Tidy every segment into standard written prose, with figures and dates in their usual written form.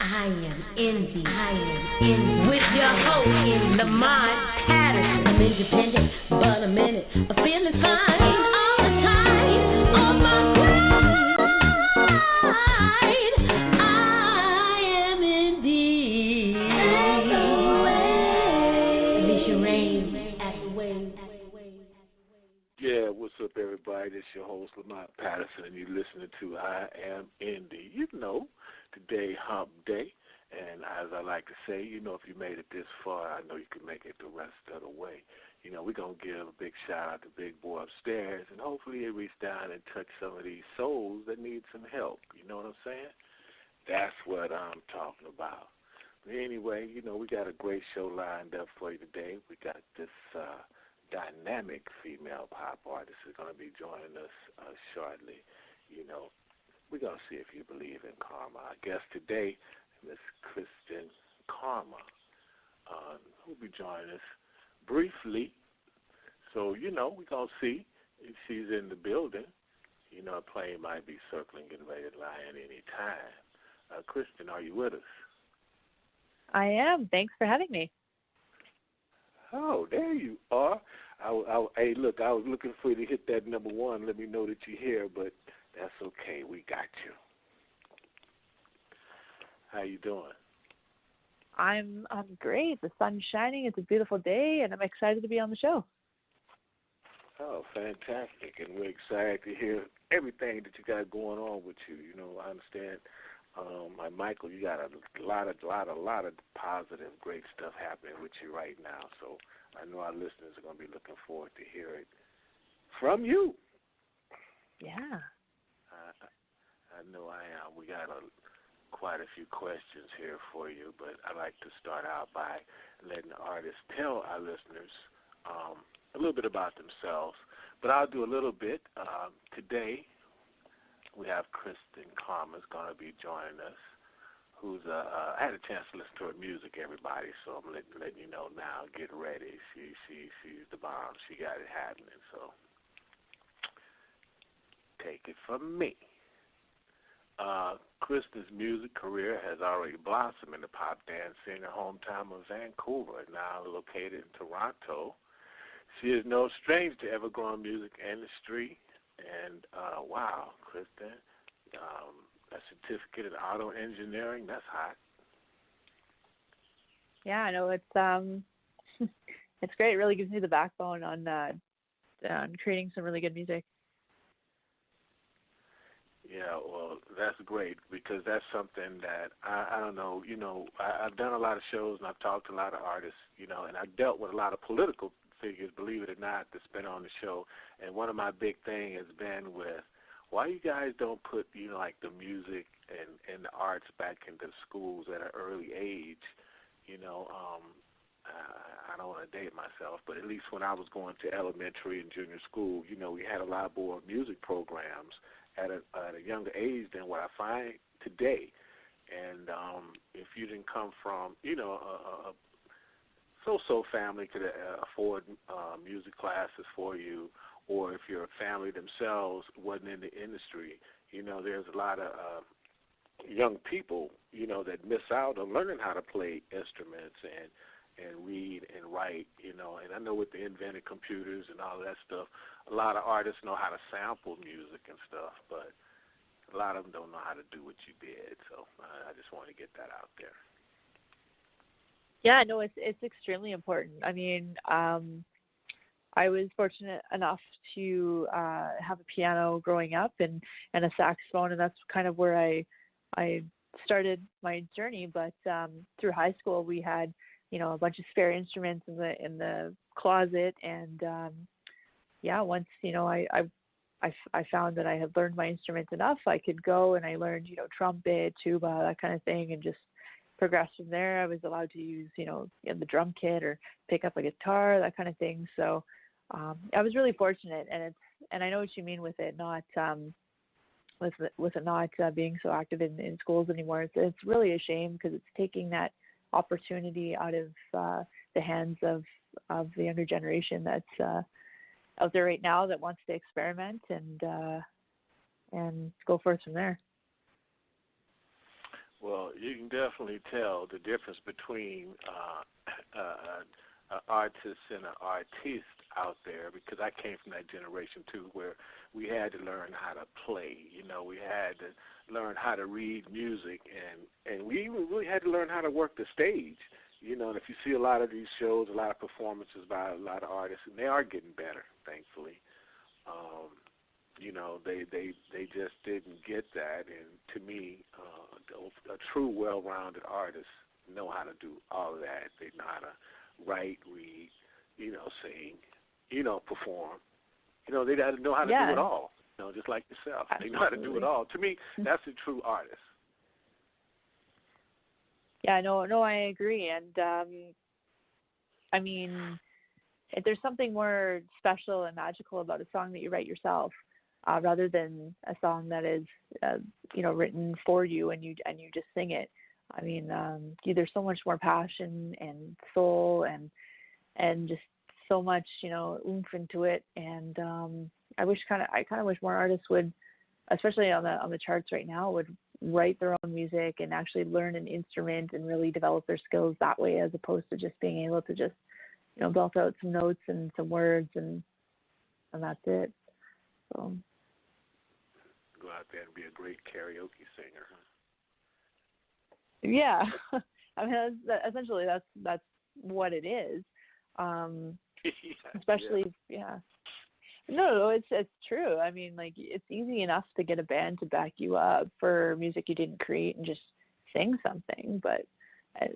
I am Indie. With your host, Lamont Patterson. I'm independent, but a minute. I'm feeling fine all the time. On my grind. I am Indie. Alicia Rain at the wave. Yeah, what's up, everybody? This is your host, Lamont Patterson, and you're listening to I Am Indie. You know, today, hump day, and as I like to say, you know, if you made it this far, I know you can make it the rest of the way. You know, we're going to give a big shout-out to Big Boy upstairs, and hopefully it reach down and touch some of these souls that need some help. You know what I'm saying? That's what I'm talking about. But anyway, you know, we got a great show lined up for you today. We got this dynamic female pop artist is going to be joining us shortly. You know, we're going to see if you believe in karma. Our guest today, Miss Kristen Karma, who'll be joining us briefly. So, you know, we're going to see if she's in the building. You know, a plane might be circling, getting ready to land any time. Kristen, are you with us? I am. Thanks for having me. Oh, there you are. Hey, look, I was looking for you to hit that number one. Let me know that you're here, but that's okay. We got you. How you doing? I'm great. The sun's shining. It's a beautiful day, and I'm excited to be on the show. Oh, fantastic. And we're excited to hear everything that you got going on with you. You know, I understand, like Michael, you got a lot of positive, great stuff happening with you right now. So I know our listeners are going to be looking forward to hear it from you. Yeah. I know I am. We got quite a few questions here for you, but I like to start out by letting the artists tell our listeners a little bit about themselves. But I'll do a little bit. Today, we have Kristen Karma is going to be joining us, who's I had a chance to listen to her music, everybody, so I'm letting you know now. Get ready. She's the bomb. She got it happening, so take it from me. Kristen's music career has already blossomed in the pop dance scene in her hometown of Vancouver, now located in Toronto. She is no stranger to ever-growing music industry, and wow, Kristen, a certificate in auto engineering, that's hot. Yeah, I know it's it's great. It really gives me the backbone on creating some really good music. Yeah, well, that's great because that's something that I don't know. You know, I've done a lot of shows and I've talked to a lot of artists. You know, and I've dealt with a lot of political figures, believe it or not, that's been on the show. And one of my big things has been with why you guys don't put, you know, like the music and the arts back into schools at an early age. You know, I don't want to date myself, but at least when I was going to elementary and junior school, you know, we had a lot more music programs at a younger age than what I find today. And if you didn't come from, you know, a so-so family could afford music classes for you, or if your family themselves wasn't in the industry, you know, there's a lot of young people, you know, that miss out on learning how to play instruments and read and write, you know. And I know with the invented computers and all of that stuff, a lot of artists know how to sample music and stuff, but a lot of them don't know how to do what you did. So I just want to get that out there. Yeah, no, it's extremely important. I mean, I was fortunate enough to have a piano growing up and a saxophone, and that's kind of where I started my journey. But through high school, we had, you know, a bunch of spare instruments in the closet, and yeah, once, you know, I found that I had learned my instrument enough, I could go and I learned, you know, trumpet, tuba, that kind of thing, and just progressed from there. I was allowed to use, you know, the drum kit or pick up a guitar, that kind of thing. So I was really fortunate, and I know what you mean with it not with it not being so active in schools anymore. It's really a shame because it's taking that opportunity out of the hands of the younger generation that's out there right now that wants to experiment and go forth from there. Well, you can definitely tell the difference between an artist and an artiste out there, because I came from that generation too, where we had to learn how to play. We had to learn how to read music, and we even really had to learn how to work the stage. And if you see a lot of these shows, a lot of performances by a lot of artists, and they are getting better, thankfully. They just didn't get that, and to me, a true well-rounded artist know how to do all of that. They know how to write, read, sing, perform. They got to know how to do it all. Just like yourself, Absolutely. They know how to do it all. To me, that's a true artist. Yeah, no, I agree, and I mean, there's something more special and magical about a song that you write yourself, rather than a song that is, written for you and you just sing it. I mean, there's so much more passion and soul and just so much, oomph into it. And I kind of wish more artists would, especially on the charts right now, would write their own music and actually learn an instrument and really develop their skills that way, as opposed to just being able to just, belt out some notes and some words and that's it. So. Go out there and be a great karaoke singer. Yeah, I mean, essentially that's what it is. Especially, yeah. No, it's true. I mean, like, it's easy enough to get a band to back you up for music you didn't create and just sing something. But, at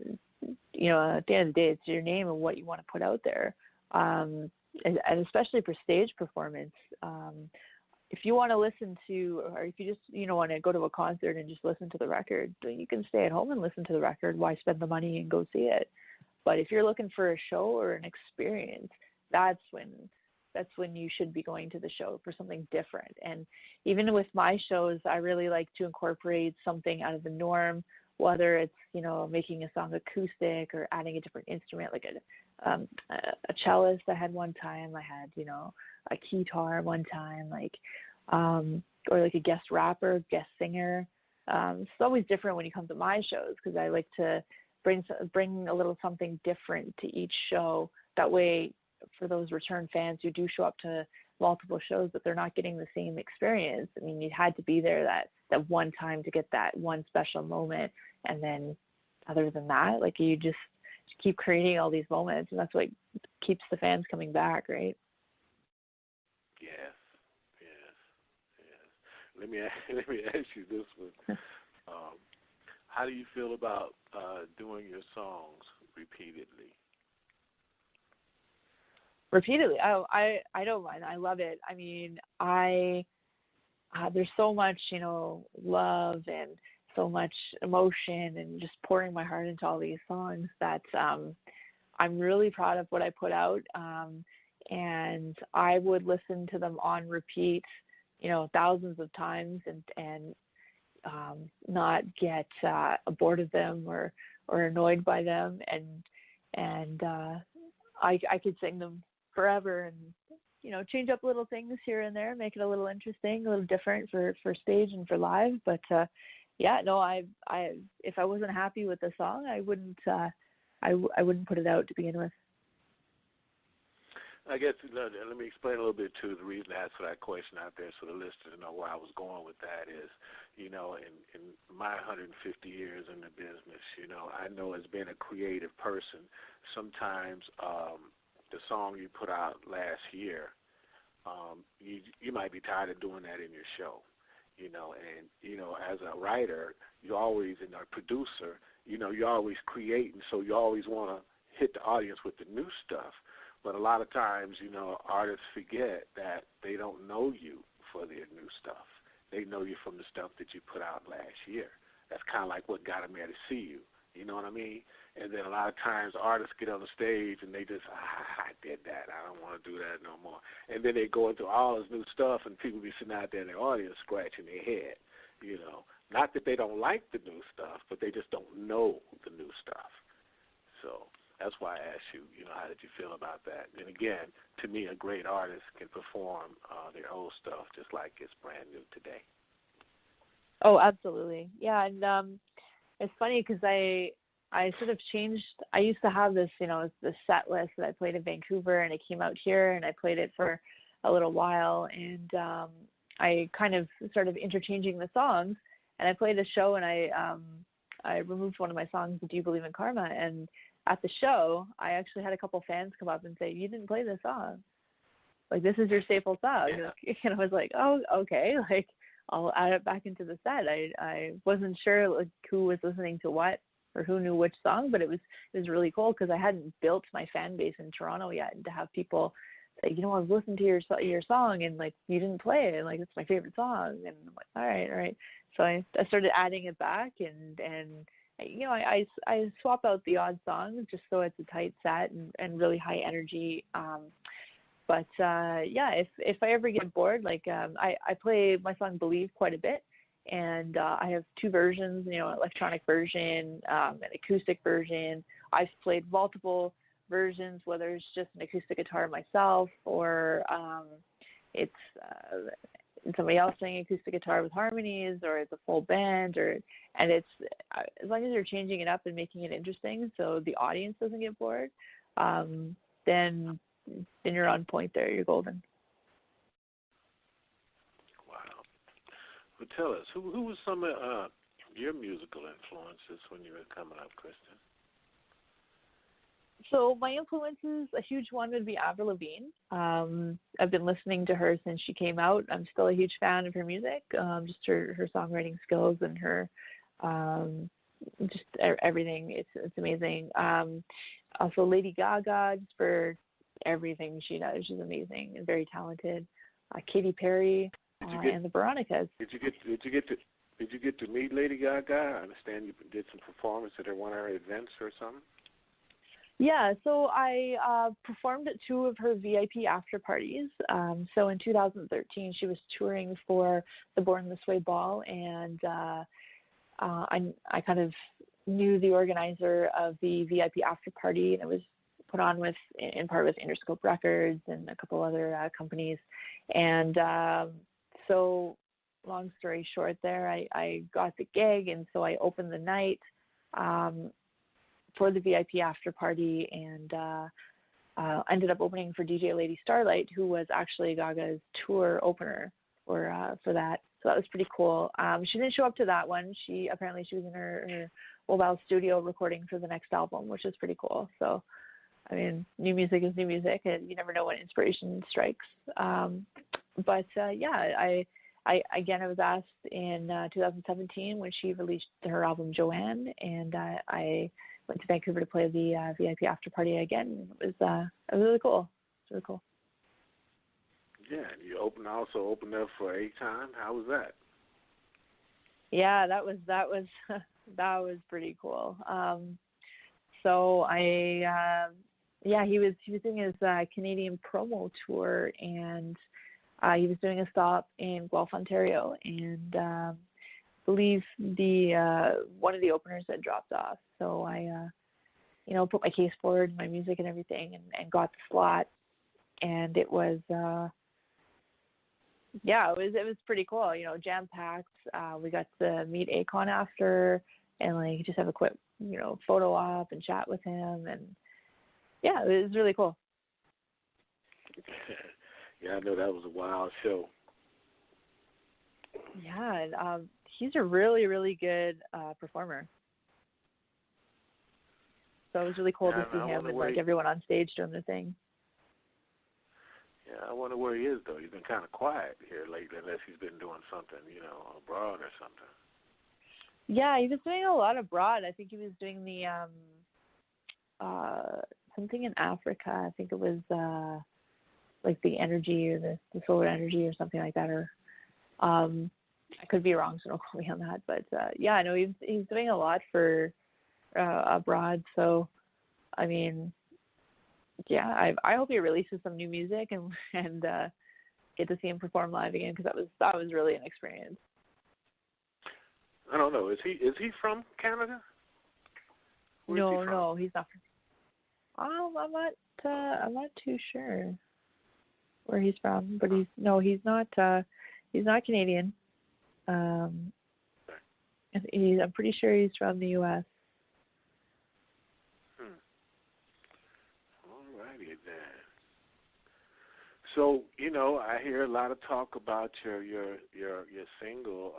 the end of the day, it's your name and what you want to put out there. And especially for stage performance, if you want to listen to, or if you just, want to go to a concert and just listen to the record, you can stay at home and listen to the record. Why spend the money and go see it? But if you're looking for a show or an experience, that's when you should be going to the show for something different. And even with my shows, I really like to incorporate something out of the norm, whether it's, making a song acoustic or adding a different instrument, like a cellist I had one time. I had, a guitar one time, or like a guest rapper, guest singer. It's always different when you come to my shows, because I like to bring a little something different to each show. That way, for those return fans who do show up to multiple shows, but they're not getting the same experience. I mean, you had to be there that one time to get that one special moment, and then other than that, like, you just keep creating all these moments, and that's what keeps the fans coming back, right? Yes. Let me ask you this one. How do you feel about doing your songs repeatedly? Repeatedly? Oh, I don't mind. I love it. I mean, there's so much, love and so much emotion and just pouring my heart into all these songs that I'm really proud of what I put out. And I would listen to them on repeat, thousands of times and not get bored of them or annoyed by them. And I could sing them forever and, change up little things here and there, make it a little interesting, a little different for stage and for live. But I if I wasn't happy with the song, I wouldn't put it out to begin with. I guess let me explain a little bit too. The reason I asked for that question out there, so the listeners know where I was going with that is, in my 150 years in the business, I know as being a creative person, sometimes the song you put out last year, you might be tired of doing that in your show, and as a writer, you always, and a producer, you're always creating, so you always want to hit the audience with the new stuff. But a lot of times, artists forget that they don't know you for their new stuff. They know you from the stuff that you put out last year. That's kind of like what got them there to see you. You know what I mean? And then a lot of times artists get on the stage and they just, I did that. I don't want to do that no more. And then they go into all this new stuff and people be sitting out there in the audience scratching their head, Not that they don't like the new stuff, but they just don't know the new stuff. So that's why I asked you, how did you feel about that? And again, to me, a great artist can perform their old stuff just like it's brand new today. Oh, absolutely. Yeah, and it's funny because I sort of changed. I used to have this, this set list that I played in Vancouver, and I came out here and I played it for a little while, and I kind of started interchanging the songs, and I played a show, and I removed one of my songs, Do You Believe in Karma? And at the show, I actually had a couple fans come up and say, you didn't play this song. Like, this is your staple song. Yeah. And I was like, oh, okay. Like, I'll add it back into the set. I wasn't sure like who was listening to what or who knew which song, but it was really cool because I hadn't built my fan base in Toronto yet, and to have people say, I was listening to your song and like you didn't play it, and like it's my favorite song, and I'm like, all right. So I started adding it back, and I swap out the odd songs just so it's a tight set and really high energy. But if I ever get bored, like I play my song Believe quite a bit, and I have two versions, electronic version, an acoustic version. I've played multiple versions, whether it's just an acoustic guitar myself or it's somebody else playing acoustic guitar with harmonies, or it's a full band, and it's as long as you're changing it up and making it interesting so the audience doesn't get bored, then you're on point there. You're golden. Wow. Well, tell us, who was some of your musical influences when you were coming up, Kristen? So my influences, a huge one would be Avril Lavigne. I've been listening to her since she came out. I'm still a huge fan of her music, just her songwriting skills and her just everything. It's amazing. Also Lady Gaga, just for everything she does. She's amazing and very talented. Katy Perry and the Veronicas. Did you get to meet Lady Gaga? I understand you did some performance at one of her events or something. Yeah, so I performed at two of her VIP after parties. So in 2013, she was touring for the Born This Way ball, and I kind of knew the organizer of the VIP after party, and it was put on in part with Interscope Records and a couple other companies. And so long story short there, I got the gig, and so I opened the night for the VIP after party, and ended up opening for DJ Lady Starlight, who was actually Gaga's tour opener for that. So that was pretty cool. She didn't show up to that one. She was in her mobile studio recording for the next album, which is pretty cool. So, I mean, new music is new music, and you never know when inspiration strikes. I was asked in 2017 when she released her album Joanne, and I went to Vancouver to play the VIP after party again. It was really cool. It was really cool. Yeah, you also opened up for A-Time. How was that? Yeah, that was that was pretty cool. So he was doing his Canadian promo tour, and he was doing a stop in Guelph, Ontario, and I believe the one of the openers had dropped off. So I put my case forward, my music and everything, and got the slot, and it was it was pretty cool. Jam packed. We got to meet Akon after, and like just have a quick photo op and chat with him, and yeah, it was really cool. Yeah, I know that was a wild show. Yeah, and he's a really, really good performer. So it was really cool to see him and like everyone on stage doing their thing. Yeah, I wonder where he is though. He's been kind of quiet here lately, unless he's been doing something, abroad or something. Yeah, he was doing a lot abroad. I think he was doing the something in Africa. I think it was like the energy or the solar energy or something like that. Or I could be wrong, so don't quote me on that. But I know he's doing a lot for abroad. So I mean, yeah, I hope he releases some new music and get to see him perform live again, because that was really an experience. I don't know. Is he from Canada? No, he's not from. I'm not too sure where he's from, but he's not Canadian. I'm pretty sure he's from the U.S. All righty then. So, I hear a lot of talk about your single,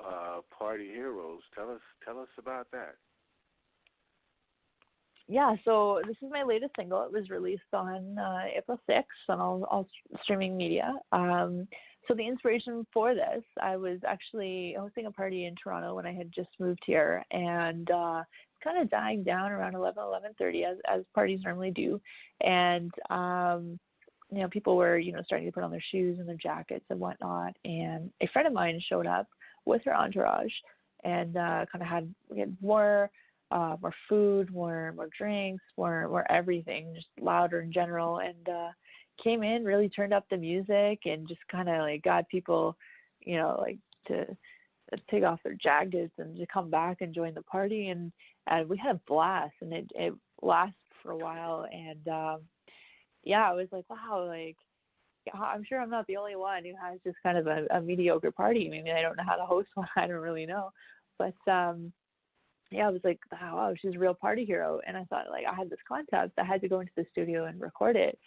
Party Heroes. Tell us about that. Yeah, so this is my latest single. It was released on April 6th on all streaming media. So the inspiration for this, I was actually hosting a party in Toronto when I had just moved here, and kind of dying down around 11:30 as parties normally do. And people were starting to put on their shoes and their jackets and whatnot. And a friend of mine showed up with her entourage and we had more food, more drinks, more everything, just louder in general. And came in, really turned up the music, and just kind of got people, to take off their jackets and to come back and join the party. And we had a blast, and it lasted for a while. And I was like, wow, I'm sure I'm not the only one who has just kind of a mediocre party. Maybe I don't know how to host one. I don't really know. But I was like, wow, she's a real party hero. And I thought, I had this concept. I had to go into the studio and record it.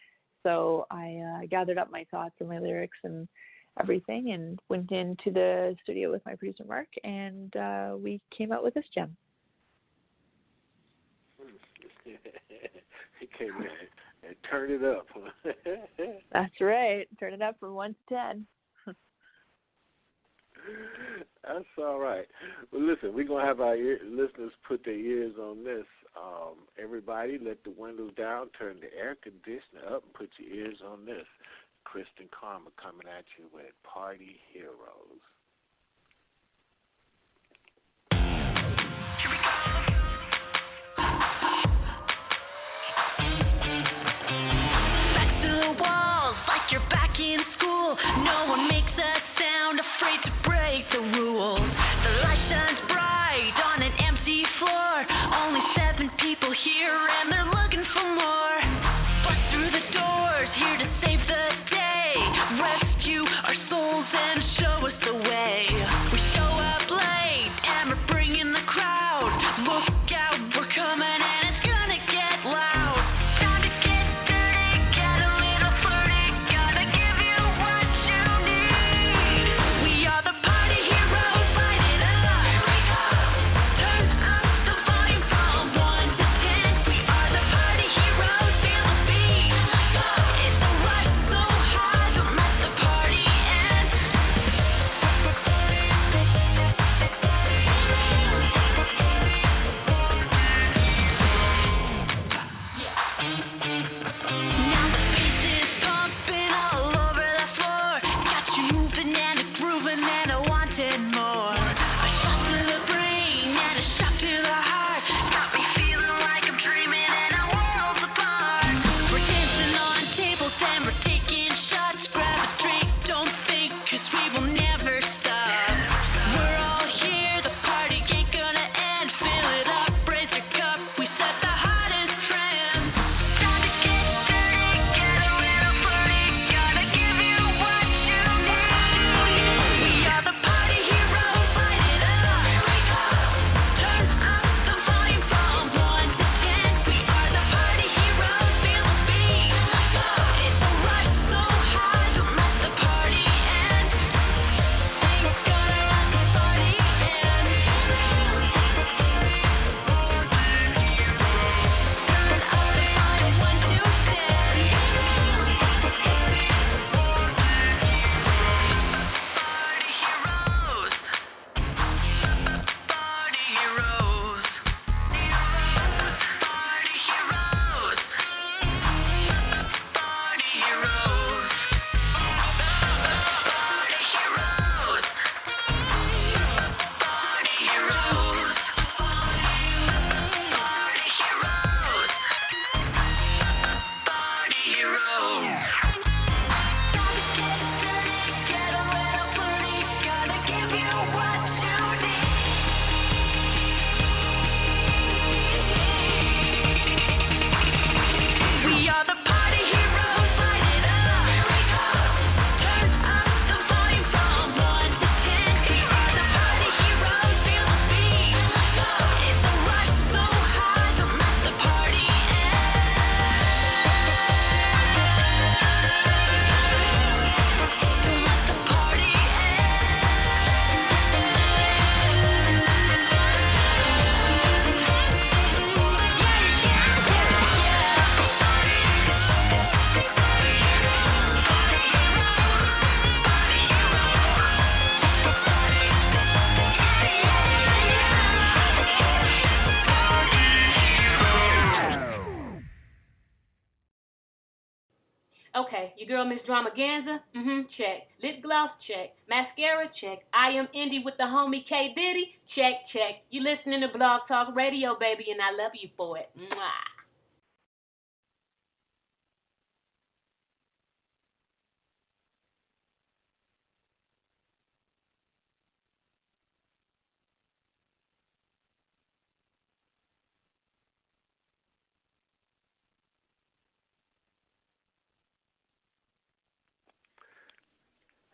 So I gathered up my thoughts and my lyrics and everything and went into the studio with my producer, Mark, and we came out with this gem. He came in and turned it up. That's right. Turn it up from 1 to 10. That's all right. Well, listen, we're going to have our listeners put their ears on this. Everybody, let the windows down, turn the air conditioner up, and put your ears on this. Kristen Karma coming at you with Party Heroes. Back to the walls like you're back in school. No one makes a sound, afraid to break the rules. The light shines bright on an empty floor. Only 7 people here and they're looking for more. Bust through the doors, here to save the day. Rescue our souls and show us the way. Okay, your girl Miss Dramaganza, check. Lip gloss, check. Mascara, check. I am Indie with the homie K Diddy, check. You listening to Blog Talk Radio, baby, and I love you for it. Mwah.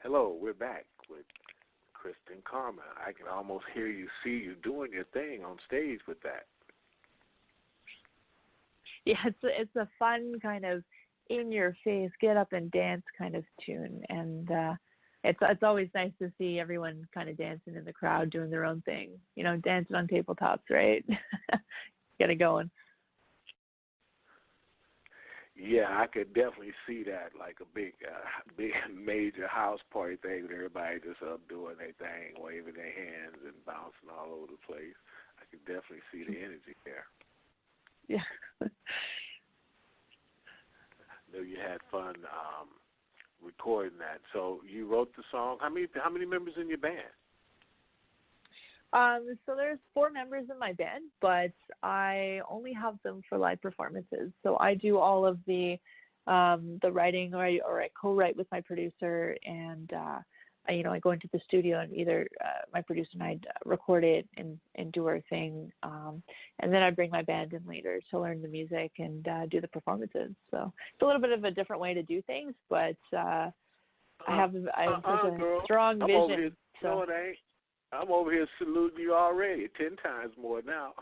Hello, we're back with Kristen Karma. I can almost hear you, see you doing your thing on stage with that. Yeah, it's a fun kind of in your face, get up and dance kind of tune, and it's always nice to see everyone kind of dancing in the crowd, doing their own thing. You know, dancing on tabletops, right? Get it going. Yeah, I could definitely see that, like a big major house party thing with everybody just up doing their thing, waving their hands and bouncing all over the place. I could definitely see the energy there. Yeah. I know you had fun recording that. So you wrote the song. How many members in your band? So there's 4 members in my band, but I only have them for live performances. So I do all of the writing, or I co-write with my producer, and I go into the studio and either my producer and I record it and do our thing, and then I bring my band in later to learn the music and do the performances. So it's a little bit of a different way to do things, but I have such a strong vision. No, it ain't. I'm over here saluting you already 10 times more now.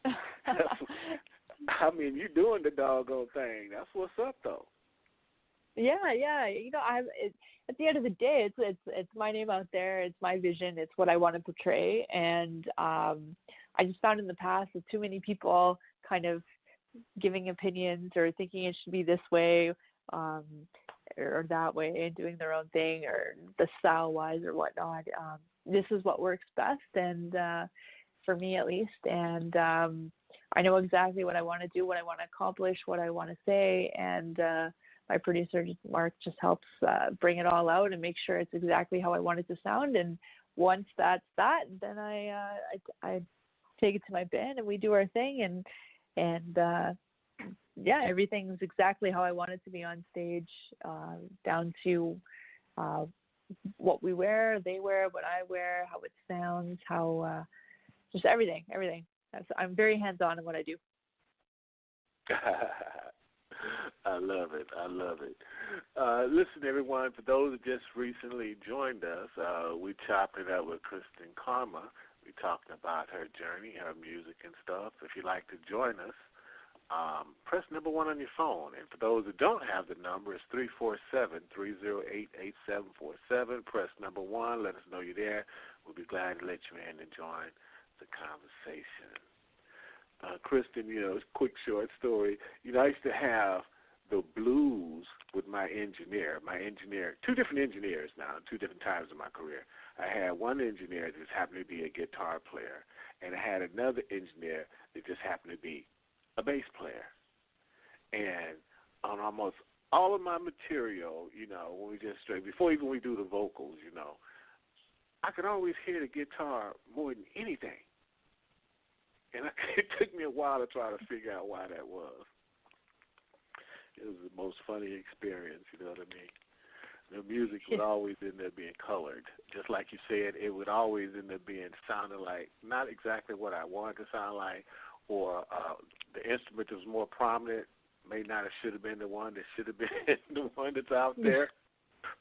I mean, you're doing the doggone thing. That's what's up, though. Yeah. At the end of the day, it's my name out there. It's my vision. It's what I want to portray. And I just found in the past that too many people kind of giving opinions or thinking it should be this way or that way, and doing their own thing, or the style-wise or whatnot. This is what works best, and for me at least. And I know exactly what I want to do, what I want to accomplish, what I want to say, and my producer Mark just helps bring it all out and make sure it's exactly how I want it to sound. And once that's that, then I take it to my band and we do our thing, and everything's exactly how I want it to be on stage, down to what we wear, they wear, what I wear, how it sounds, how just everything. I'm very hands-on in what I do. I love it. Listen, everyone, for those who just recently joined us, we chopped it up with Kristen Karma. We're talking about her journey, her music and stuff. If you'd like to join us, press number 1 on your phone. And for those who don't have the number, it's 347-308-8747. Press number 1. Let us know you're there. We'll be glad to let you in and join the conversation. Kristen, quick short story. I used to have the blues with my engineer. 2 different engineers now, 2 different times in my career. I had one engineer that just happened to be a guitar player, and I had another engineer that just happened to be a bass player. And on almost all of my material, when we just before even we do the vocals, I could always hear the guitar more than anything. And it took me a while to try to figure out why that was. It was the most funny experience, you know what I mean? The music would always end up being colored. Just like you said, it would always end up being sounding like not exactly what I wanted to sound like, or the instrument that was more prominent may not have should have been the one that should have been the one that's out there.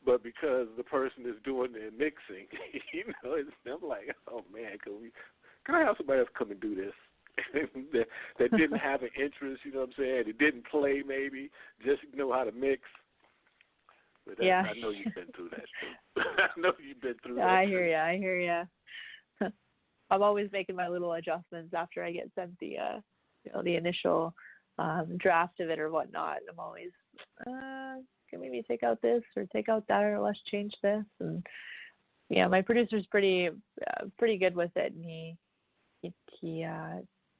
But because the person is doing the mixing, I'm like, oh, man, can I have somebody else come and do this? that didn't have an interest, you know what I'm saying? It didn't play maybe, just know how to mix. But yeah. I know you've been through that, too. I know you've been through that, I hear you. I'm always making my little adjustments after I get sent the initial draft of it or whatnot. I'm always, can maybe take out this or take out that, or let's change this. And yeah, my producer's pretty good with it, and he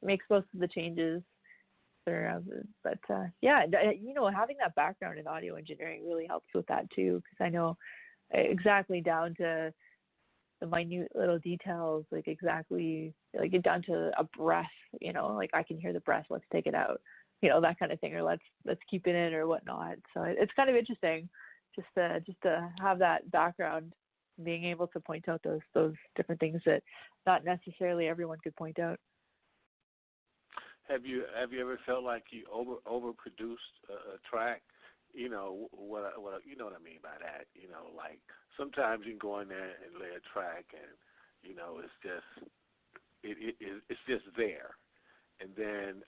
makes most of the changes But having that background in audio engineering really helps with that too, because I know exactly down to the minute little details, like exactly like get down to a breath, like I can hear the breath, let's take it out, that kind of thing, or let's keep it in or whatnot. So it's kind of interesting just to have that background, being able to point out those different things that not necessarily everyone could point out. Have you ever felt like you overproduced a track? You know what I mean by that. Like sometimes you can go in there and lay a track, and it's just there, and then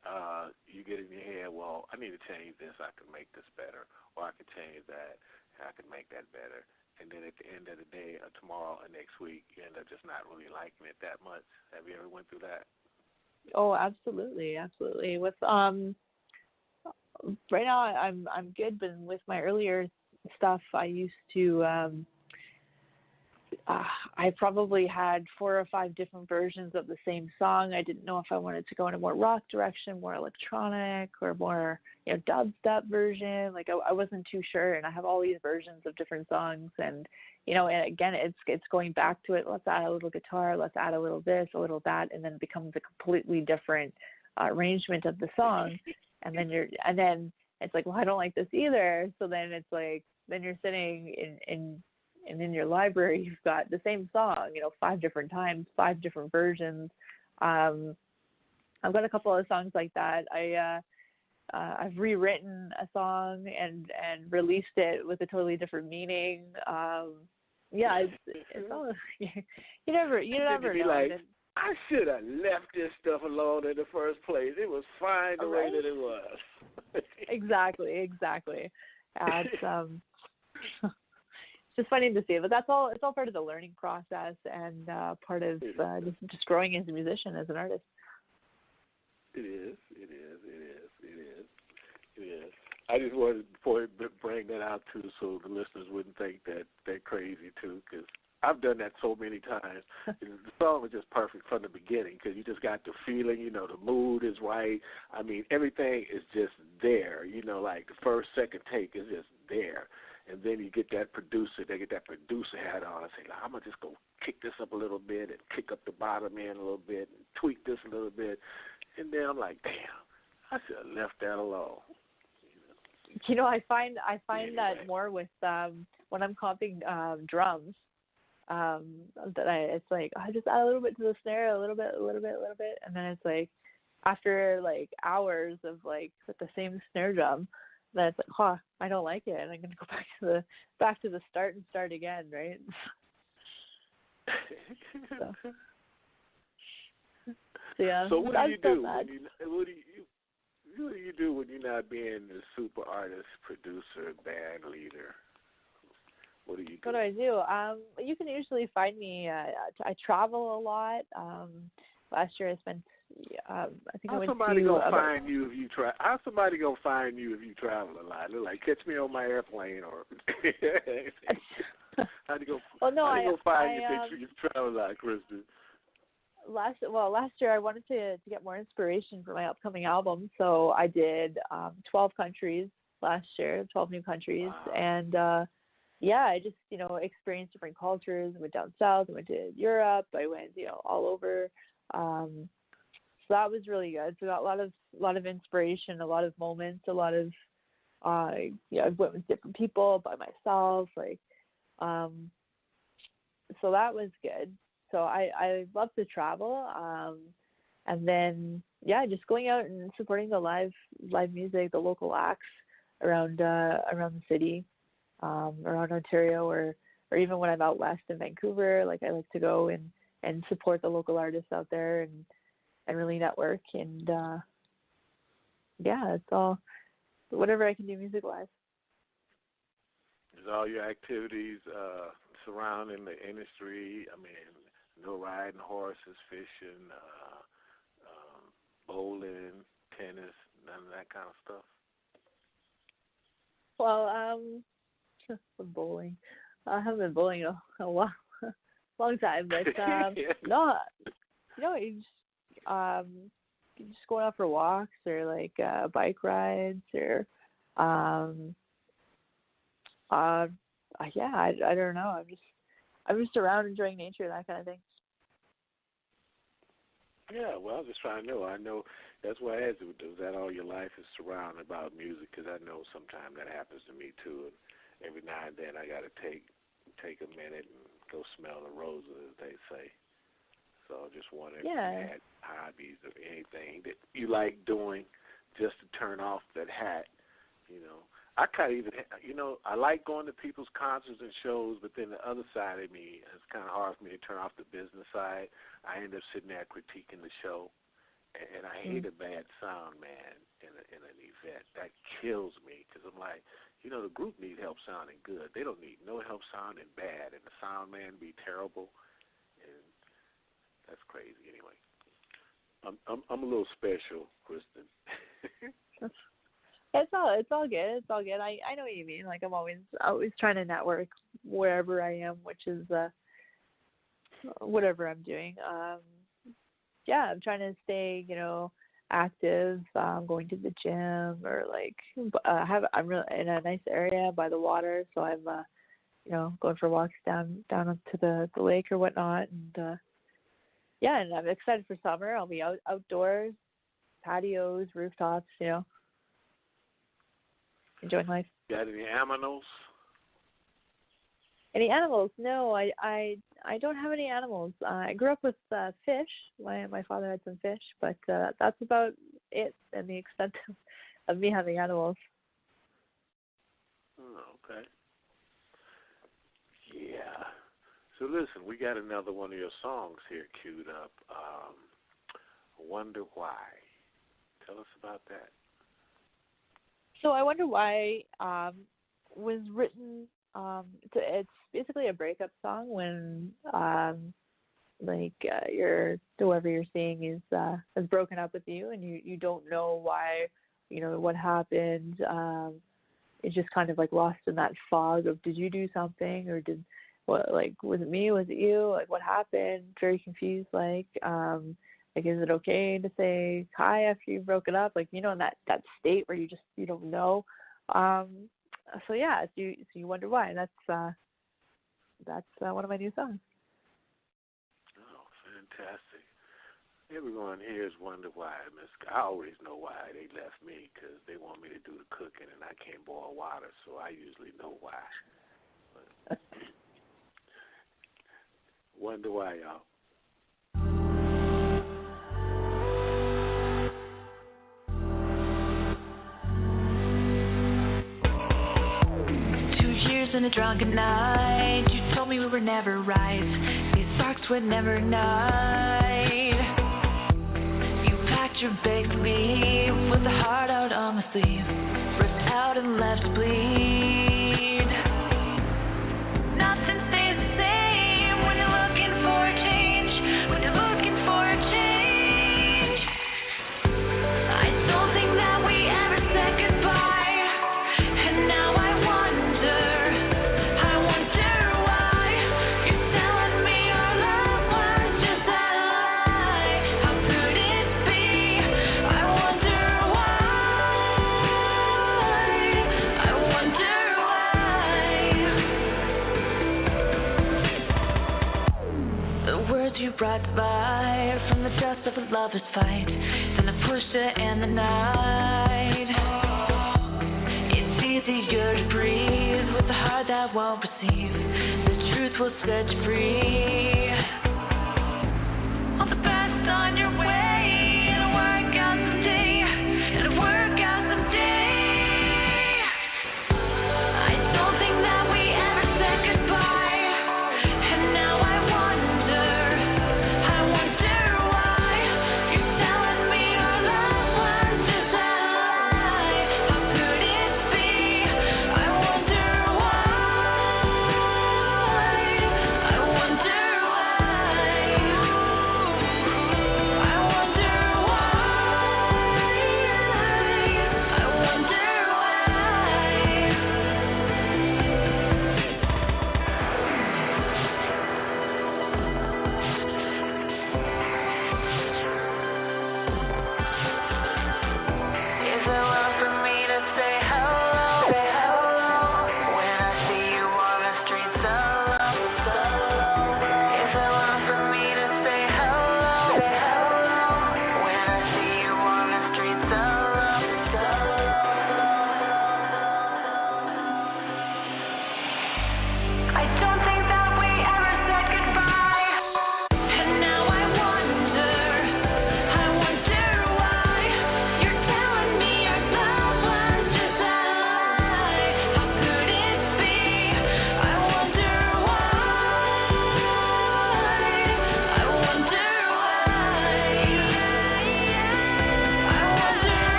you get in your head, well, I need to change this. I can make this better, or I can change that. I can make that better. And then at the end of the day, or tomorrow or next week, you end up just not really liking it that much. Have you ever went through that? Oh, absolutely. With right now, I'm good, but with my earlier stuff, I used to. I probably had 4 or 5 different versions of the same song. I didn't know if I wanted to go in a more rock direction, more electronic, or more dubstep version. Like I wasn't too sure, and I have all these versions of different songs, and and again, it's going back to it. Let's add a little guitar, let's add a little this, a little that, and then it becomes a completely different arrangement of the song. And then it's like, well, I don't like this either. So then it's like, then you're sitting in your library, you've got the same song, 5 different times, 5 different versions. I've got a couple of songs like that. I've rewritten a song and released it with a totally different meaning. It's all, you never know. Like, I should have left this stuff alone in the first place. It was fine the way that it was. Exactly. It's just funny to see, but it's all part of the learning process and part of just growing as a musician, as an artist. It is. I just wanted to bring that out too, so the listeners wouldn't think that they're crazy too, because I've done that so many times. The song was just perfect from the beginning, because you just got the feeling, the mood is right. I mean, everything is just there. Like the first, second take is just there. And then you get that producer, they get that producer hat on and say, like, I'm going to just go kick this up a little bit and kick up the bottom end a little bit and tweak this a little bit. And then I'm like, damn, I should have left that alone. I find that more with when I'm comping drums, it's like I just add a little bit to the snare, a little bit, and then it's like after like hours of like with the same snare drum, then it's like, I don't like it, and I'm gonna go back to the start and start again, right? So yeah. So what do you do? What do you do when you're not being the super artist, producer, band leader? What do you do? What do I do? You can usually find me. I travel a lot. Last year I spent. I think I went to. How's somebody gonna find you if you travel a lot? They're like, catch me on my airplane, or how do you go find you if you travel a lot, Kristen? Last year I wanted to get more inspiration for my upcoming album, so I did 12 countries last year, 12 new countries. Wow. And I just experienced different cultures. I went down south, I went to Europe, I went all over. So that was really good. So I got a lot of inspiration, a lot of moments, a lot of I went with different people, by myself, like so that was good. So I love to travel, and then just going out and supporting the live music, the local acts around the city, around Ontario, or even when I'm out west in Vancouver. Like I like to go and support the local artists out there and really network, and it's all whatever I can do music wise. Is all your activities surrounding the industry? I mean, no riding horses, fishing, bowling, tennis, none of that kind of stuff? Well, bowling. I haven't been bowling in a long time, but no, just going out for walks or like bike rides or yeah, I don't know. I'm just around enjoying nature, that kind of thing. Yeah, well, I was just trying to know. I know that's why I asked you, is that all your life is surrounded about music? Because I know sometimes that happens to me too. And every now and then I got to take a minute and go smell the roses, as they say. So I just wondering if you had hobbies or anything that you like doing just to turn off that hat, you know. I kind of even, you know, I like going to people's concerts and shows, but then the other side of me, it's kind of hard for me to turn off the business side. I end up sitting there critiquing the show, and I hate a bad sound, man, in an event. That kills me because I'm like, you know, the group need help sounding good. They don't need no help sounding bad, and the sound man be terrible, and that's crazy. Anyway, I'm a little special, Kristen. It's all good. It's all good. I know what you mean. Like I'm always trying to network wherever I am, which is whatever I'm doing. Yeah, I'm trying to stay, you know, active. Going to the gym or like I'm really in a nice area by the water, so I'm you know, going for walks down up to the lake or whatnot, and yeah, and I'm excited for summer. I'll be outdoors, patios, rooftops, you know. Enjoying life. Got any animals? Any animals? No, I don't have any animals. I grew up with fish. My father had some fish, but that's about it and the extent of me having animals. Oh, okay. Yeah. So listen, we got another one of your songs here queued up. Wonder Why. Tell us about that. So I Wonder Why was written, it's basically a breakup song when whoever you're seeing is has broken up with you and you don't know why, you know, what happened. It's just kind of like lost in that fog of did you do something or was it me, was it you, like what happened? Very confused, like is it okay to say hi after you've broken up? Like, you know, in that state where you don't know. So yeah, so you wonder why. And that's one of my new songs. Oh, fantastic. Everyone here is wonder why. I always know why they left me because they want me to do the cooking and I can't boil water, so I usually know why. But wonder why, y'all. In a drunken night, you told me we were never right. These sparks would never night. You packed your bag to leave with the heart out on my sleeve, ripped out and left to bleed. Nothing stays the same when you're looking for a change. When you're looking for a change, I don't think that we ever said goodbye, and now I wonder. You brought by from the dust of a lover's fight, then I pushed it in the night. It's easier to breathe with a heart that won't receive. The truth will set you free. All the best on your way, it'll work out someday. It'll work out someday. I don't think that we ever said goodbye, and now I wonder. Why?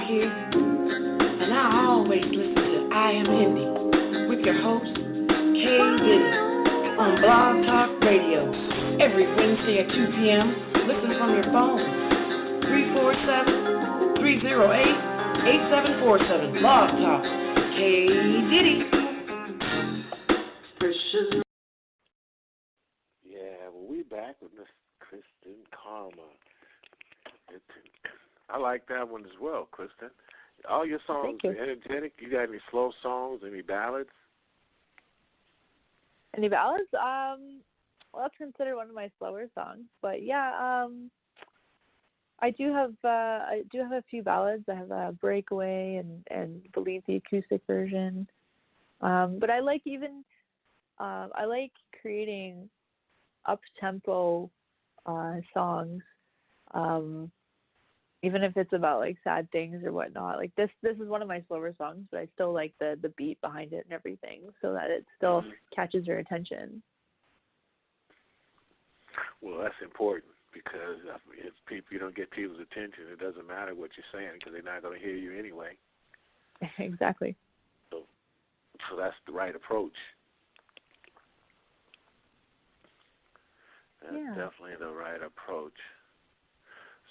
here, and I always listen to I Am Indie with your host, Kay Diddy, on Blog Talk Radio. Every Wednesday at 2 p.m., listen from your phone. 347-308-8747. Blog Talk. Kay Diddy. Yeah, well, we back with Miss Kristen Karma. I like that one as well, Kristen. All your songs are energetic. You got any slow songs, any ballads? Any ballads? Well, that's considered one of my slower songs. But yeah, I do have a few ballads. I have Breakaway and Believe the acoustic version. But I like creating up-tempo songs. Even if it's about like sad things or whatnot. Like this is one of my slower songs, but I still like the beat behind it and everything, so that it still catches your attention. Well, that's important because if you don't get people's attention, it doesn't matter what you're saying because they're not going to hear you anyway. Exactly. So that's the right approach. That's definitely the right approach.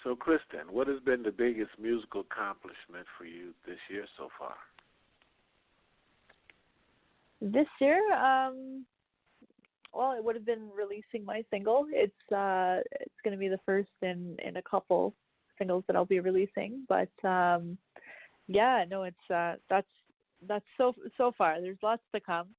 So, Kristen, what has been the biggest musical accomplishment for you this year so far? This year, well, it would have been releasing my single. It's going to be the first in a couple singles that I'll be releasing. But yeah, no, it's that's so far. There's lots to come.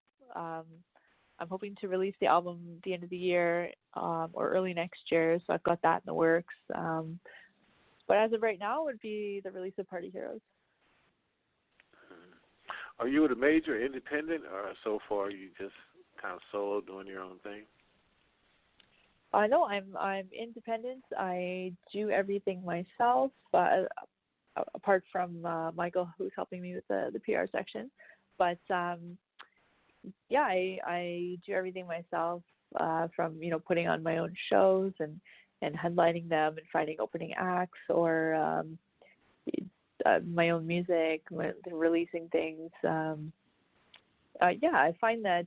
I'm hoping to release the album at the end of the year or early next year, so I've got that in the works. But as of right now, it would be the release of Party Heroes. Are you at a major independent, or so far you just kind of solo doing your own thing? No, I'm independent. I do everything myself, apart from Michael, who's helping me with the PR section. But yeah, I do everything myself, from putting on my own shows and headlining them and finding opening acts, or my own music, releasing things. Yeah, I find that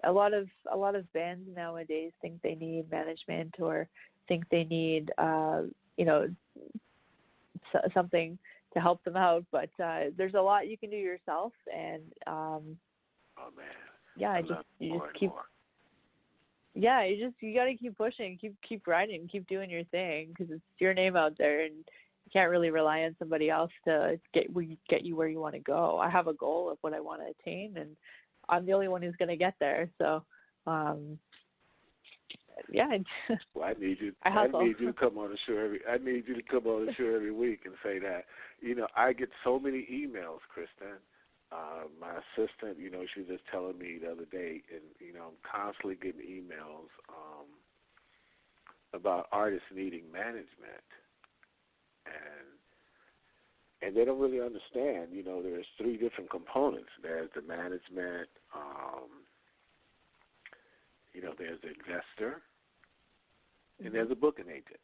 a lot of bands nowadays think they need management or think they need something to help them out, but there's a lot you can do yourself, and oh man, yeah, you got to keep pushing, keep writing, keep doing your thing, because it's your name out there, and you can't really rely on somebody else to get you where you want to go. I have a goal of what I want to attain, and I'm the only one who's going to get there. So, yeah. Well, I need you to come on the show every week and say that. I get so many emails, Kristen. My assistant, she was just telling me the other day, and I'm constantly getting emails about artists needing management, and they don't really understand. There's three different components. There's the management. There's the investor, and there's a booking agent.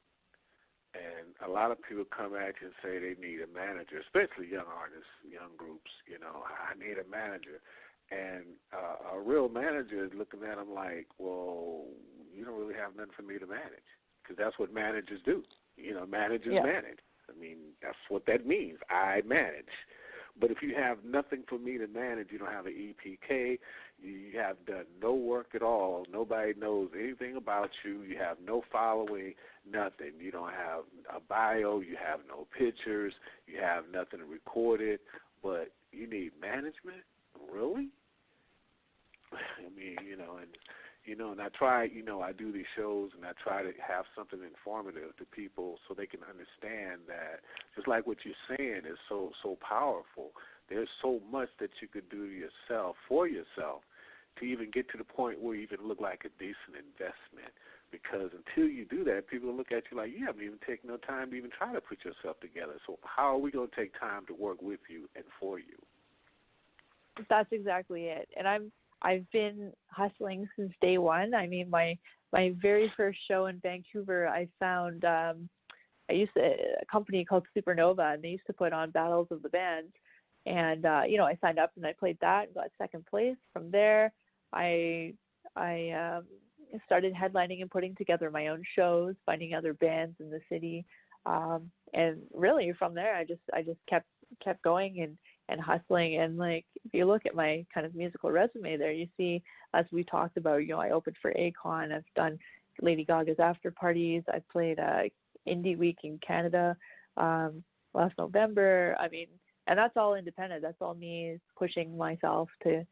And a lot of people come at you and say they need a manager, especially young artists, young groups. I need a manager. And a real manager is looking at them like, well, you don't really have nothing for me to manage, because that's what managers do. Managers manage. I mean, that's what that means. I manage. But if you have nothing for me to manage, you don't have an EPK, you have done no work at all, nobody knows anything about you, you have no following, nothing. You don't have a bio, you have no pictures, you have nothing recorded, but you need management? Really? I mean, and I try, I do these shows and I try to have something informative to people so they can understand that just like what you're saying is so powerful. There's so much that you could do for yourself, to even get to the point where you even look like a decent investment. Because until you do that, people look at you like you haven't even taken no time to even try to put yourself together. So how are we going to take time to work with you and for you? That's exactly it. And I've been hustling since day one. I mean, my very first show in Vancouver, I found a used to a company called Supernova, and they used to put on battles of the bands. And I signed up and I played that and got second place. From there, I started headlining and putting together my own shows, finding other bands in the city, and really from there, I just kept going and hustling. And like, if you look at my kind of musical resume there, you see, as we talked about, I opened for Akon. I've done Lady Gaga's after parties. I played Indie Week in Canada last November. I mean, and that's all independent. That's all me pushing myself to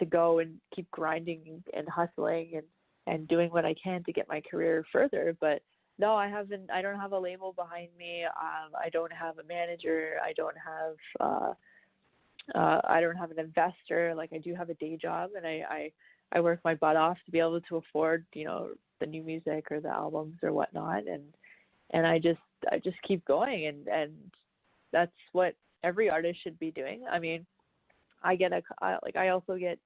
go and keep grinding and hustling and doing what I can to get my career further. But no, I don't have a label behind me. I don't have a manager. I don't have an investor. Like, I do have a day job, and I work my butt off to be able to afford, the new music or the albums or whatnot. And I just keep going, and that's what every artist should be doing. I mean, I also get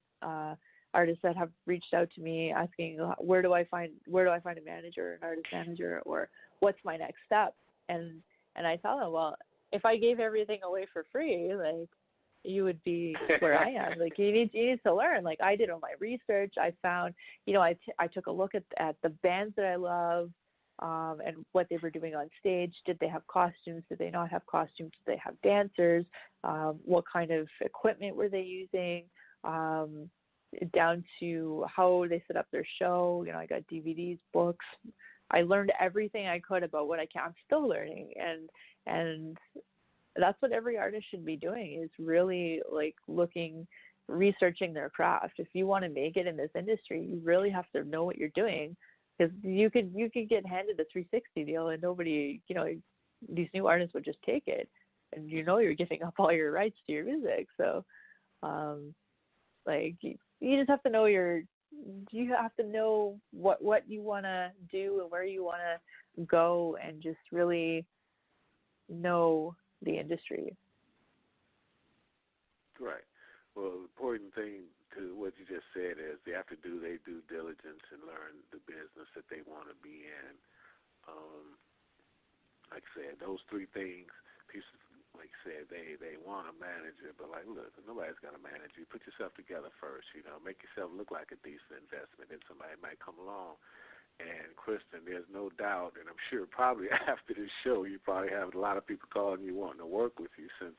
artists that have reached out to me asking, where do I find a manager, an artist manager, or what's my next step? And I tell them, well, if I gave everything away for free, like, you would be where I am. Like, you need to learn. Like, I did all my research. I found, I took a look at the bands that I love, and what they were doing on stage. Did they have costumes? Did they not have costumes? Did they have dancers? What kind of equipment were they using? Down to how they set up their show. I got DVDs, books. I learned everything I could about what I can. I'm still learning, and that's what every artist should be doing, is really like researching their craft. If you want to make it in this industry, you really have to know what you're doing, because you could get handed a 360 deal and nobody, these new artists would just take it, and you're giving up all your rights to your music. So, you just have to know you have to know what you want to do and where you want to go, and just really know the industry. Right. Well, the important thing to what you just said is they have to do their due diligence and learn the business that they want to be in. Like I said, those three things, pieces, like I said, they want a manager, but like, look, nobody's got to manage you. Put yourself together first, make yourself look like a decent investment, and somebody might come along. And Kristen, there's no doubt, and I'm sure probably after this show, you probably have a lot of people calling you wanting to work with you, since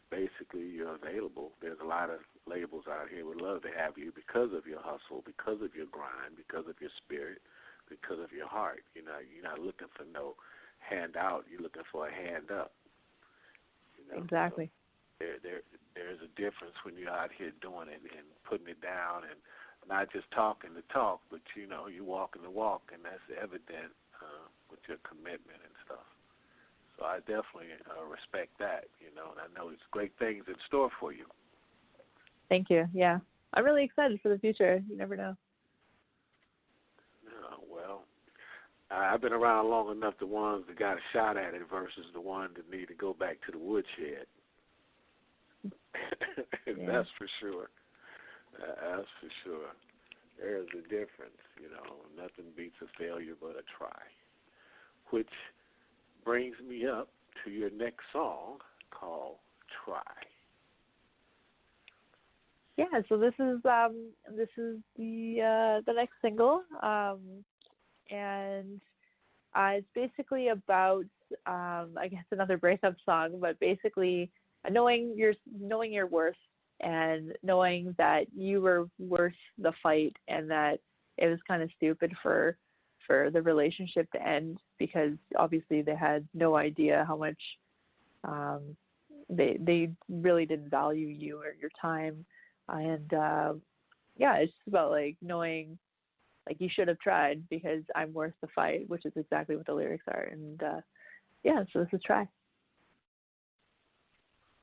basically you're available. There's a lot of labels out here would love to have you because of your hustle, because of your grind, because of your spirit, because of your heart. You're not looking for no handout. You're looking for a hand up. Exactly. So there's a difference when you're out here doing it and putting it down, and not just talking the talk, but you're walking the walk, and that's evident with your commitment and stuff. So I definitely respect that, and I know it's great things in store for you. Thank you. Yeah, I'm really excited for the future. You never know. Well, I've been around long enough, the ones that got a shot at it versus the ones that need to go back to the woodshed. Yeah. That's for sure. That's for sure. There's a difference, Nothing beats a failure but a try. Which brings me up to your next song called Try. Yeah, so this is the next single, and it's basically about I guess another breakup song, but basically knowing your worth, and knowing that you were worth the fight, and that it was kind of stupid for the relationship to end, because obviously they had no idea how much they really didn't value you or your time. And it's just about knowing you should have tried, because I'm worth the fight, which is exactly what the lyrics are. And so this is Try.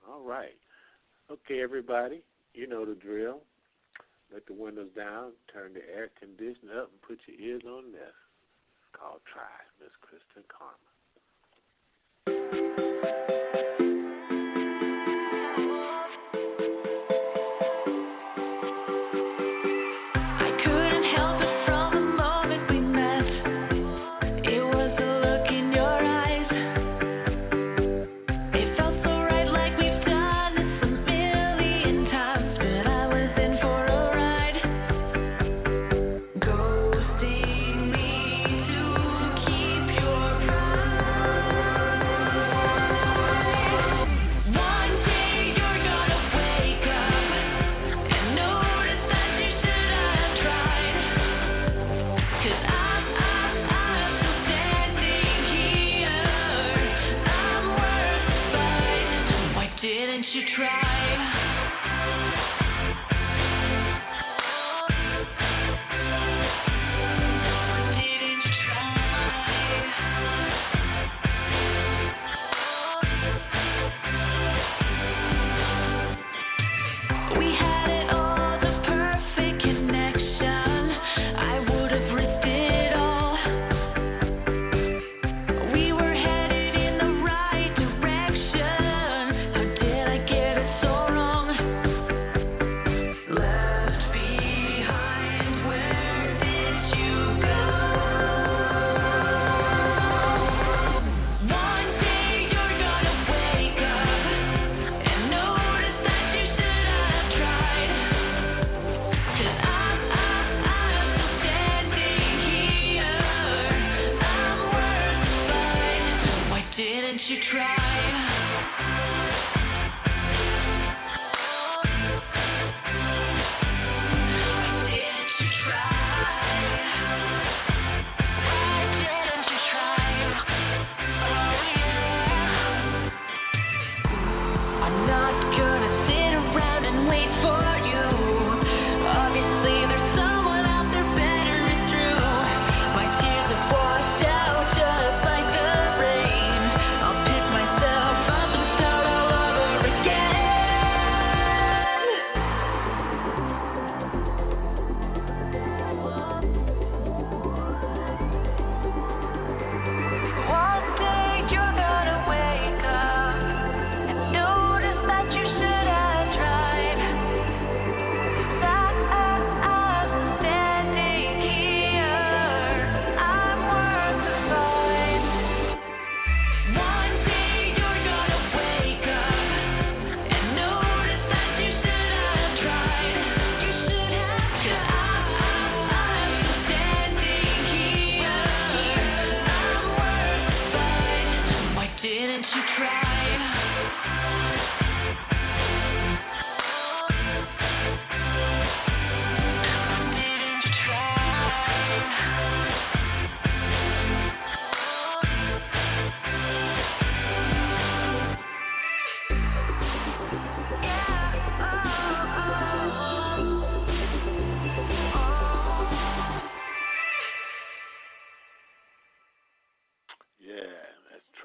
All right. Okay, everybody, you know the drill. Let the windows down, turn the air conditioner up, and put your ears on this. It's called Try, Miss Kristen Karma. From the moment we met, it was the look in your eyes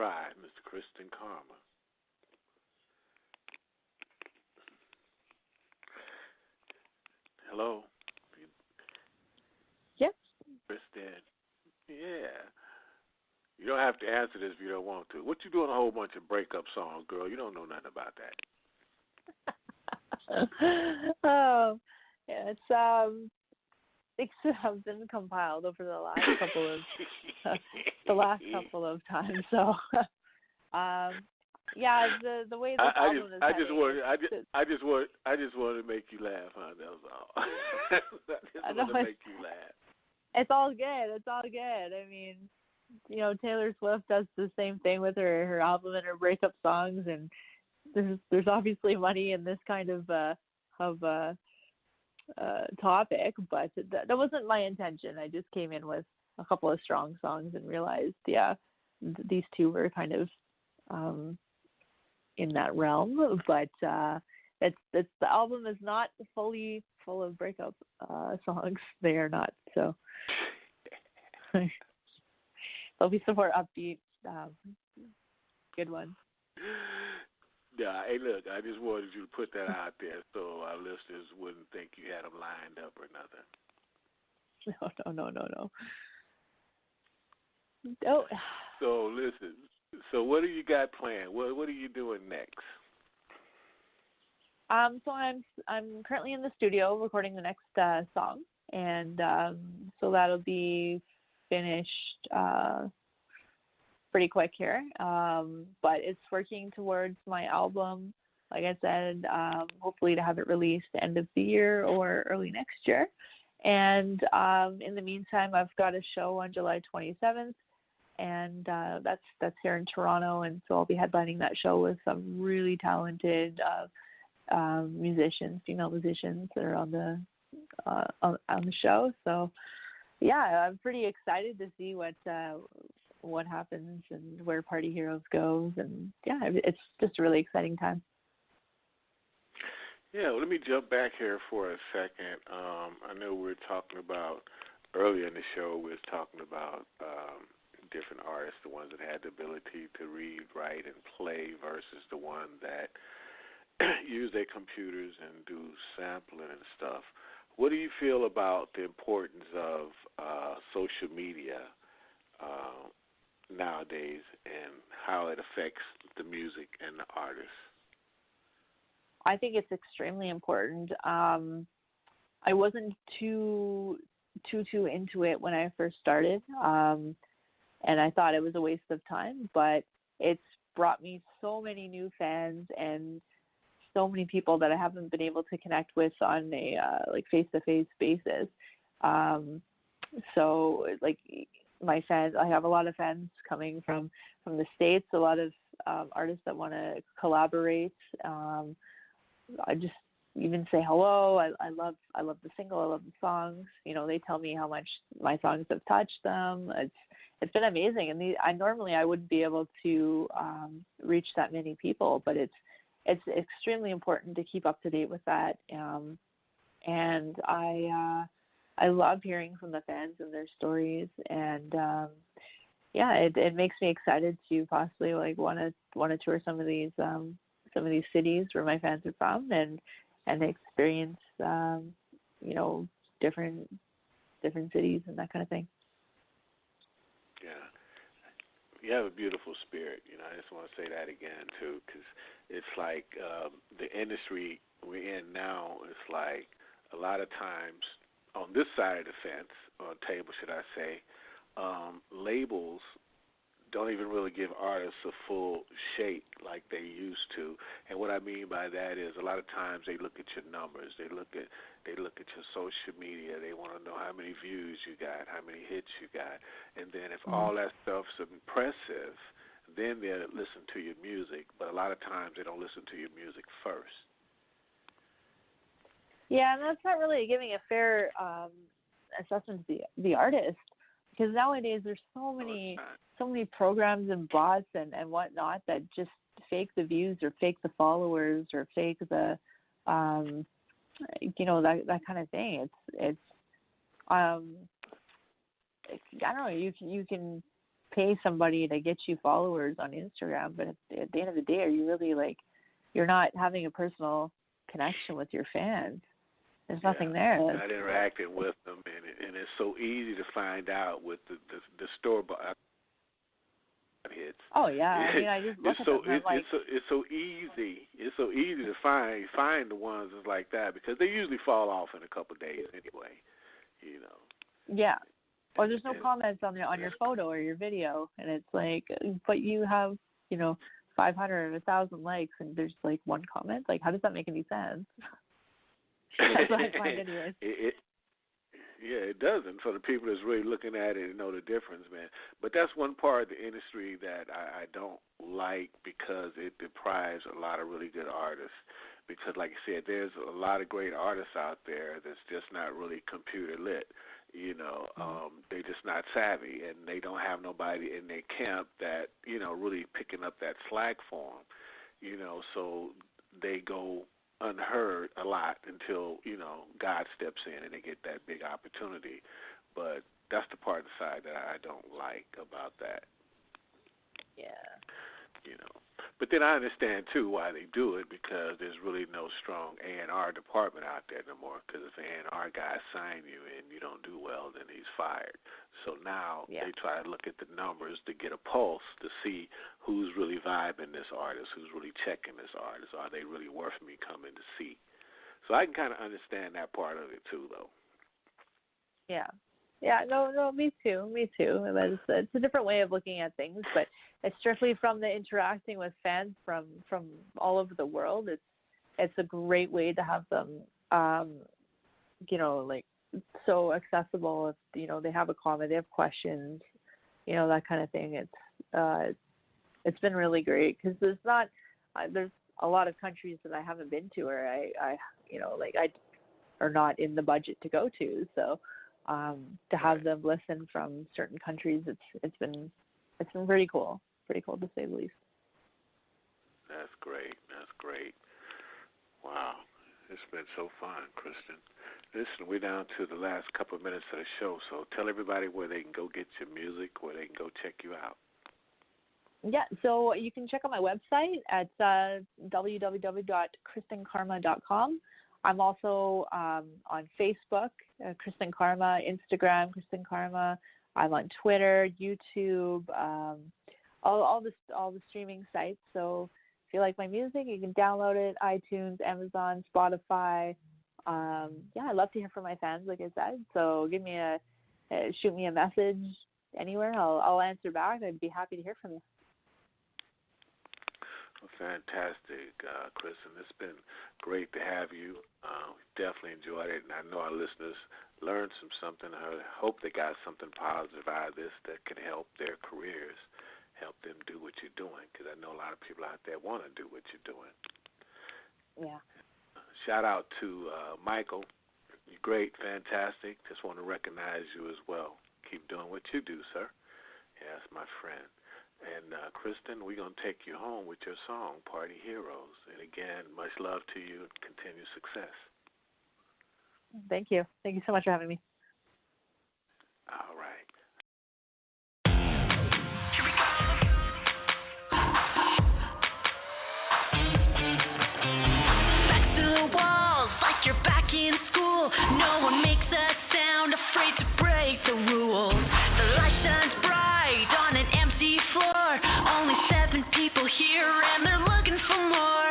try, Mr. Kristen Karma. Hello? Yes. Kristen. Yeah. You don't have to answer this if you don't want to. What you doing a whole bunch of breakup songs, girl? You don't know nothing about that. Oh, yeah, it's been compiled over the last couple of times. So, yeah, the way the album is I just wanted to make you laugh, huh? That was all. I just wanted to make you laugh. It's all good. It's all good. I mean, you know, Taylor Swift does the same thing with her album and her breakup songs, and there's obviously money in this kind of topic, but that wasn't my intention. I just came in with a couple of strong songs and realized, yeah, these two were kind of in that realm. But it's the album is not fully full of breakup songs. They are not. So there'll be some more upbeat, good ones. Yeah, hey, look, I just wanted you to put that out there so our listeners wouldn't think you had them lined up or nothing. No. Oh. So listen. So what do you got planned? What are you doing next? So I'm currently in the studio recording the next song, and so that'll be finished pretty quick here. But it's working towards my album, like I said, hopefully to have it released end of the year or early next year. And in the meantime, I've got a show on July 27th, and that's here in Toronto, and so I'll be headlining that show with some really talented musicians, female musicians that are on the show. So yeah, I'm pretty excited to see what happens and where Party Heroes goes, and yeah, it's just a really exciting time. Yeah, well, let me jump back here for a second. I know we were talking about earlier in the show. We were talking about different artists, the ones that had the ability to read, write, and play versus the ones that use their computers and do sampling and stuff. What do you feel about the importance of social media nowadays and how it affects the music and the artists? I think it's extremely important. I wasn't too into it when I first started, and I thought it was a waste of time, but it's brought me so many new fans and so many people that I haven't been able to connect with on a like face-to-face basis. So like my fans, I have a lot of fans coming from the States, a lot of artists that want to collaborate. I just even say hello. I love the single. I love the songs. You know, they tell me how much my songs have touched them. It's been amazing. And I normally wouldn't be able to reach that many people, but it's extremely important to keep up to date with that. And I love hearing from the fans and their stories. And yeah, it makes me excited to possibly like want to tour some of these cities where my fans are from and experience you know, different cities and that kind of thing. Yeah, you have a beautiful spirit. You know, I just want to say that again too, because it's like the industry we're in now. It's like a lot of times on this side of the fence, or table, should I say, labels don't even really give artists a full shake like they used to. And what I mean by that is a lot of times they look at your numbers, they look at your social media, they want to know how many views you got, how many hits you got, and then if all that stuff's impressive, then they'll listen to your music. But a lot of times they don't listen to your music first. Yeah, and that's not really giving a fair assessment to the artist, because nowadays there's so many programs and bots and whatnot that just fake the views or fake the followers or fake the you know, that kind of thing. It's I don't know, you can pay somebody to get you followers on Instagram, but at the end of the day, are you really like, you're not having a personal connection with your fans. There's nothing there. Not interacting with them, and it's so easy to find out with the store-bought hits. Oh yeah, I mean, I just look at them. It's so easy. It's so easy to find the ones that's like that because they usually fall off in a couple of days anyway. Yeah. Or there's no comments on your photo or your video, and it's like, but you have 500 or 1,000 likes, and there's like one comment. Like, how does that make any sense? That's what I find, anyways. It doesn't for the people that's really looking at it and know the difference, man. But that's one part of the industry that I don't like because it deprives a lot of really good artists. Because, like I said, there's a lot of great artists out there that's just not really computer lit. They're just not savvy, and they don't have nobody in their camp that, really picking up that slack for them. So they go unheard a lot until, God steps in and they get that big opportunity. But that's the part of the side that I don't like about that. Yeah. But then I understand, too, why they do it, because there's really no strong A&R department out there no more, because if an A&R guy sign you and you don't do well, then he's fired. So now they try to look at the numbers to get a pulse to see who's really vibing this artist, who's really checking this artist. Are they really worth me coming to see? So I can kind of understand that part of it, too, though. Yeah. Yeah, no, me too. It's a different way of looking at things, but it's strictly from the interacting with fans from all over the world. It's a great way to have them, like so accessible. If they have a comment, they have questions, that kind of thing. It's been really great because there's a lot of countries that I haven't been to, or I are not in the budget to go to, so. To have them listen from certain countries, it's been pretty cool to say the least. That's great. Wow, it's been so fun, Kristen. Listen, we're down to the last couple of minutes of the show, so tell everybody where they can go get your music, where they can go check you out. Yeah, so you can check out my website at www.KristenKarma.com. I'm also on Facebook, Kristen Karma, Instagram, Kristen Karma. I'm on Twitter, YouTube, all the streaming sites. So if you like my music, you can download it, iTunes, Amazon, Spotify. I'd love to hear from my fans, like I said. So shoot me a message anywhere. I'll answer back. I'd be happy to hear from you. Well, fantastic, Kristen. It's been great to have you. Definitely enjoyed it, and I know our listeners learned something. I hope they got something positive out of this that can help their careers, help them do what you're doing, because I know a lot of people out there want to do what you're doing. Yeah. Shout out to Michael. You're great, fantastic. Just want to recognize you as well. Keep doing what you do, sir. Yes, my friend. And, Kristen, we're going to take you home with your song, Party Heroes. And, again, much love to you and continued success. Thank you. Thank you so much for having me. All right. Here we go. Back to the walls like you're back in school. No one makes a sound, afraid to break the rules. The light shines bright on an empty floor. Only 7 people here and they're looking for more.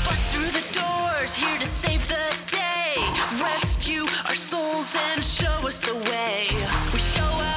Bust through the doors, here to save the day. Rescue our souls and show us the way. We show up.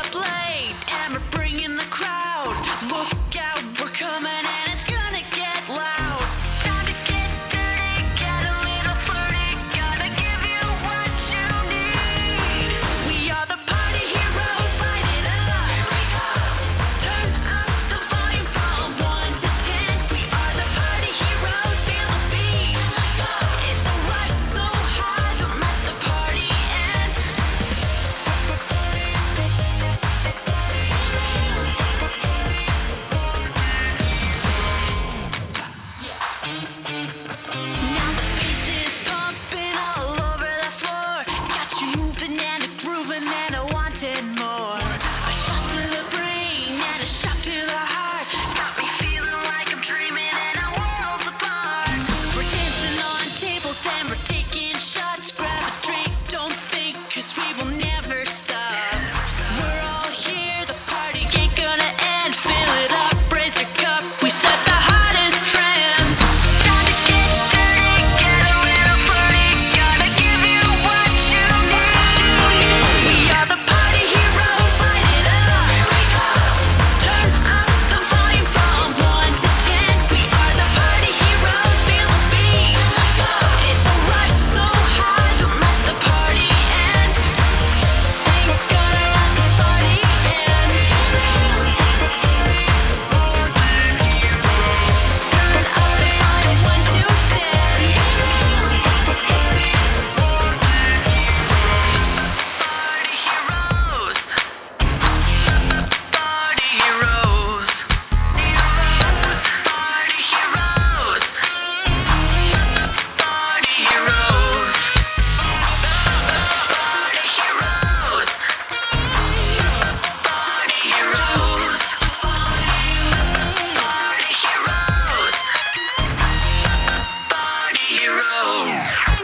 road.